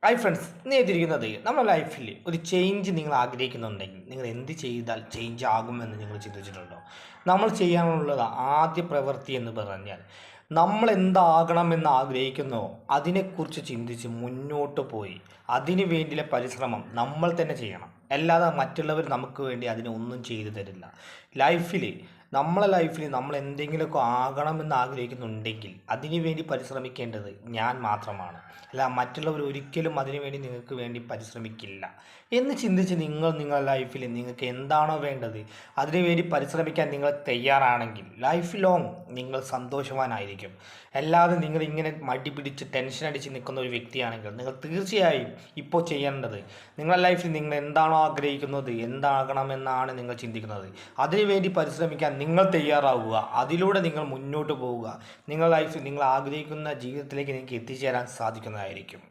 Hi friends, ഇന്ന് ചെയ്തിരിക്കുന്നത് നമ്മുടെ ലൈഫിൽ ഒരു ചേഞ്ച് നിങ്ങൾ ആഗ്രഹിക്കുന്നുണ്ടെങ്കിൽ നിങ്ങൾ എന്ത് ചെയ്താൽ ചേഞ്ച് ആകുമെന്ന് നിങ്ങൾ ചിന്തിച്ചിട്ടുണ്ടോ? നമ്മൾ ചെയ്യാനുള്ളത് ആദ്യ പ്രവൃത്തി എന്ന് പറഞ്ഞാൽ നമ്മൾ എന്താകണമെന്ന് ആഗ്രഹിക്കുന്നോ അതിനെക്കുറിച്ച് ചിന്തിച്ച് മുന്നോട്ട് പോയി അതിനു വേണ്ടിയുള്ള പരിശ്രമം നമ്മൾ തന്നെ ചെയ്യണം. അല്ലാതെ മറ്റുള്ളവർ നമുക്ക് വേണ്ടി അതിനൊന്നും ചെയ്തു തരില്ല. ലൈഫിൽ നമ്മളെ ലൈഫിൽ നമ്മൾ എന്തെങ്കിലുമൊക്കെ ആകണമെന്ന് ആഗ്രഹിക്കുന്നുണ്ടെങ്കിൽ അതിനു വേണ്ടി പരിശ്രമിക്കേണ്ടത് ഞാൻ മാത്രമാണ്. അല്ല, മറ്റുള്ളവർ ഒരിക്കലും അതിനു വേണ്ടി നിങ്ങൾക്ക് വേണ്ടി പരിശ്രമിക്കില്ല എന്ന് ചിന്തിച്ച് നിങ്ങളുടെ ലൈഫിൽ നിങ്ങൾക്ക് എന്താണോ വേണ്ടത് അതിനു വേണ്ടി പരിശ്രമിക്കാൻ നിങ്ങൾ തയ്യാറാണെങ്കിൽ ലൈഫ് ലോങ് നിങ്ങൾ സന്തോഷവാനായിരിക്കും. അല്ലാതെ നിങ്ങൾ ഇങ്ങനെ മടി പിടിച്ച് ടെൻഷൻ അടിച്ച് നിൽക്കുന്ന ഒരു വ്യക്തിയാണെങ്കിൽ നിങ്ങൾ തീർച്ചയായും ഇപ്പോൾ ചെയ്യേണ്ടത് നിങ്ങളുടെ ലൈഫിൽ നിങ്ങൾ എന്താണോ ആഗ്രഹിക്കുന്നത്, എന്താകണമെന്നാണ് നിങ്ങൾ ചിന്തിക്കുന്നത്, അതിനുവേണ്ടി പരിശ്രമിക്കാൻ നിങ്ങൾ തയ്യാറാവുക. അതിലൂടെ നിങ്ങൾ മുന്നോട്ട് പോവുക. നിങ്ങളുടെ ലൈഫിൽ നിങ്ങൾ ആഗ്രഹിക്കുന്ന ജീവിതത്തിലേക്ക് നിങ്ങൾക്ക് എത്തിച്ചേരാൻ സാധിക്കുന്നതായിരിക്കും.